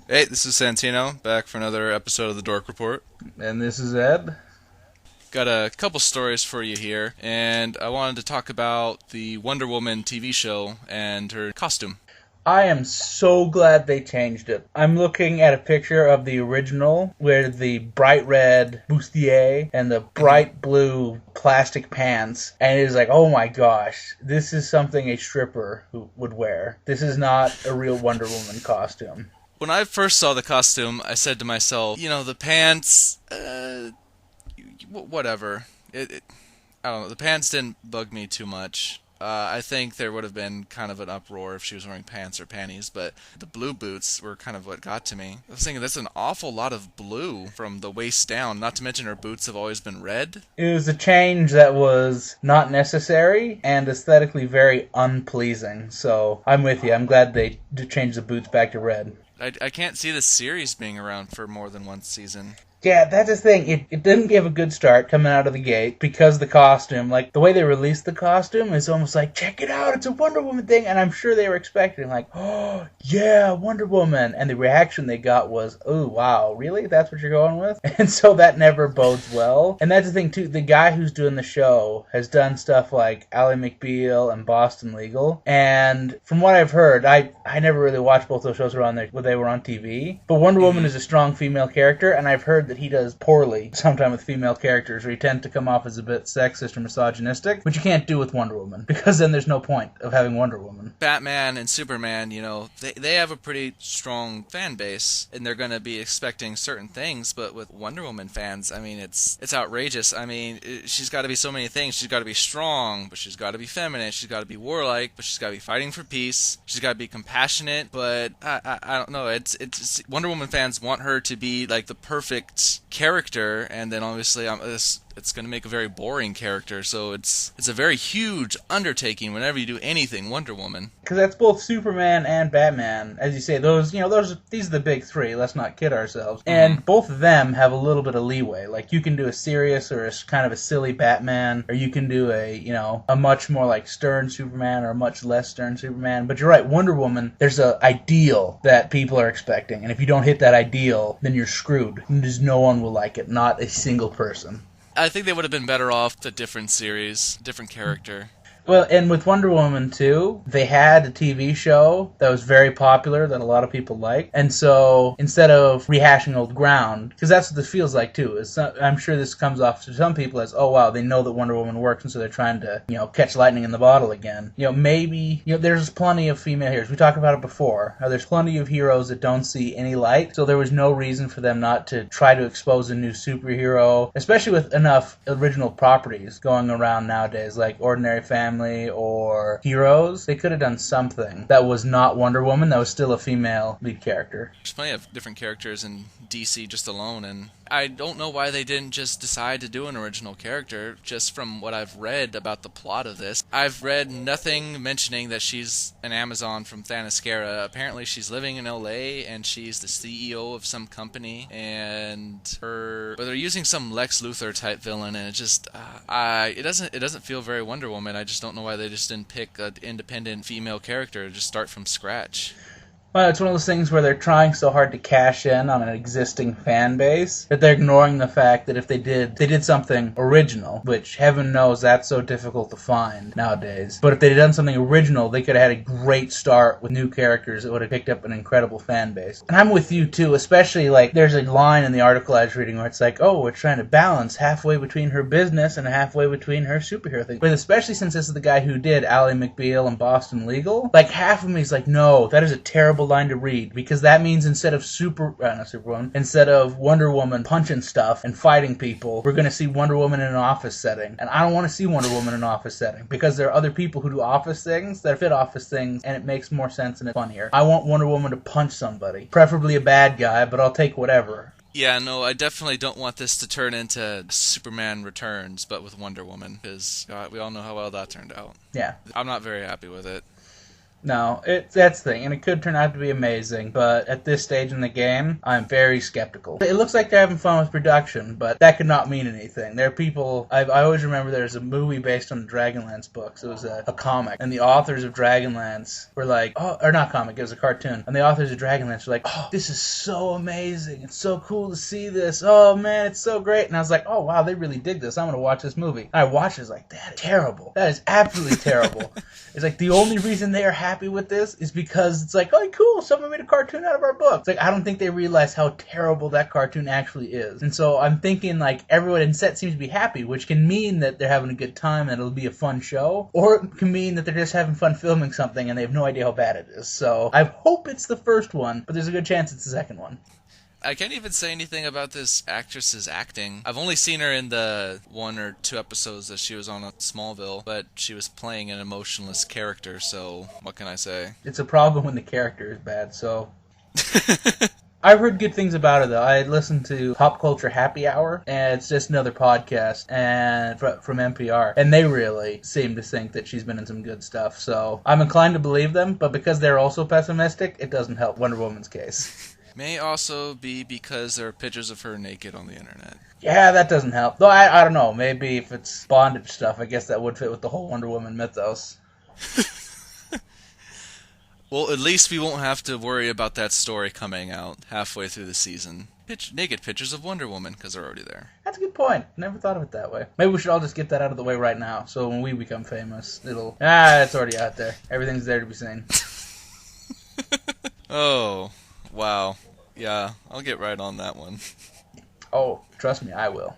Hey, this is Santino, back for another episode of the Dork Report. And this is Ed. Got a couple stories for you here, and I wanted to talk about the Wonder Woman TV show and her costume. I am so glad they changed it. I'm looking at a picture of the original where the bright red bustier and the hmm bright blue plastic pants, and it is like, oh my gosh, this is something a stripper would wear. This is not a real Wonder Woman costume. When I first saw the costume, I said to myself, the pants, whatever. I don't know, the pants didn't bug me too much. I think there would have been kind of an uproar if she was wearing pants or panties, but the blue boots were kind of what got to me. I was thinking that's an awful lot of blue from the waist down, not to mention her boots have always been red. It was a change that was not necessary and aesthetically very unpleasing. So I'm with you. I'm glad they changed the boots back to red. I can't see this series being around for more than one season. Yeah, that's the thing. It didn't give a good start coming out of the gate because the costume, like the way they released the costume, is almost like, check it out, it's a Wonder Woman thing. And I'm sure they were expecting, like, oh, yeah, Wonder Woman. And the reaction they got was, oh, wow, really? That's what you're going with? And so that never bodes well. And that's the thing, too. The guy who's doing the show has done stuff like Ally McBeal and Boston Legal. And from what I've heard, I never really watched both those shows around there when they were on TV. But Wonder Woman hmm is a strong female character, and I've heard that he does poorly sometimes with female characters, where he tends to come off as a bit sexist or misogynistic, which you can't do with Wonder Woman, because then there's no point of having Wonder Woman. Batman and Superman, they have a pretty strong fan base, and they're going to be expecting certain things. But with Wonder Woman fans, I mean, it's outrageous. I mean, she's got to be so many things. She's got to be strong, but she's got to be feminine. She's got to be warlike, but she's got to be fighting for peace. She's got to be compassionate, but I don't know. It's Wonder Woman fans want her to be like the perfect character, and then obviously it's going to make a very boring character. So it's a very huge undertaking whenever you do anything Wonder Woman. Because that's both Superman and Batman, as you say. These are the big three. Let's not kid ourselves. hmm And both of them have a little bit of leeway. Like you can do a serious or a kind of a silly Batman, or you can do a much more like stern Superman or a much less stern Superman. But you're right, Wonder Woman. There's a ideal that people are expecting, and if you don't hit that ideal, then you're screwed. There's no one will like it, not a single person. I think they would have been better off with a different series, different character. Well, and with Wonder Woman too, they had a TV show that was very popular that a lot of people liked, and so instead of rehashing old ground, because that's what this feels like too. I'm sure this comes off to some people as, oh wow, they know that Wonder Woman works, and so they're trying to catch lightning in the bottle again. Maybe there's plenty of female heroes. We talked about it before. How there's plenty of heroes that don't see any light, so there was no reason for them not to try to expose a new superhero, especially with enough original properties going around nowadays, like Ordinary Family or Heroes. They could have done something that was not Wonder Woman, that was still a female lead character. There's plenty of different characters in DC just alone, and I don't know why they didn't just decide to do an original character. Just from what I've read about the plot of this, I've read nothing mentioning that she's an Amazon from Themyscira. Apparently she's living in LA and she's the CEO of some company, and but they're using some Lex Luthor type villain, and it doesn't feel very Wonder Woman. I just don't know why they just didn't pick an independent female character to just start from scratch. Well, it's one of those things where they're trying so hard to cash in on an existing fan base that they're ignoring the fact that if they did something original, which heaven knows that's so difficult to find nowadays. But if they'd done something original, they could have had a great start with new characters that would have picked up an incredible fan base. And I'm with you too, especially like there's a line in the article I was reading where it's like, oh, we're trying to balance halfway between her business and halfway between her superhero thing. But especially since this is the guy who did Ally McBeal and Boston Legal, like half of me is like, no, that is a terrible line to read, because that means instead of not Superwoman, instead of Wonder Woman punching stuff and fighting people, we're going to see Wonder Woman in an office setting. And I don't want to see Wonder Woman in an office setting, because there are other people who do office things that fit office things, and it makes more sense and it's funnier. I want Wonder Woman to punch somebody, preferably a bad guy, but I'll take whatever. Yeah, no, I definitely don't want this to turn into Superman Returns, but with Wonder Woman, because we all know how well that turned out. Yeah. I'm not very happy with it. No, that's the thing, and it could turn out to be amazing, but at this stage in the game, I'm very skeptical. It looks like they're having fun with production, but that could not mean anything. There are people, I always remember there's a movie based on the Dragonlance books. It was a comic, and the authors of Dragonlance were like, oh, or not comic, it was a cartoon, and the authors of Dragonlance were like, oh, this is so amazing, it's so cool to see this, oh man, it's so great, and I was like, oh wow, they really dig this, I'm gonna watch this movie. And I watched it, I was like, that is terrible, that is absolutely terrible. It's like, the only reason they are happy with this is because it's like, oh, cool, someone made a cartoon out of our book. It's like, I don't think they realize how terrible that cartoon actually is. And so I'm thinking, like, everyone in set seems to be happy, which can mean that they're having a good time and it'll be a fun show, or it can mean that they're just having fun filming something and they have no idea how bad it is. So I hope it's the first one, but there's a good chance it's the second one. I can't even say anything about this actress's acting. I've only seen her in the 1 or 2 episodes that she was on Smallville, but she was playing an emotionless character, so what can I say? It's a problem when the character is bad, so... I've heard good things about her, though. I listened to Pop Culture Happy Hour, and it's just another podcast and from NPR, and they really seem to think that she's been in some good stuff, so I'm inclined to believe them, but because they're also pessimistic, it doesn't help Wonder Woman's case. May also be because there are pictures of her naked on the internet. Yeah, that doesn't help. Though, I don't know. Maybe if it's bondage stuff, I guess that would fit with the whole Wonder Woman mythos. Well, at least we won't have to worry about that story coming out halfway through the season. Naked pictures of Wonder Woman, because they're already there. That's a good point. Never thought of it that way. Maybe we should all just get that out of the way right now, so when we become famous, it's already out there. Everything's there to be seen. Oh, wow. Yeah, I'll get right on that one. Oh, trust me, I will.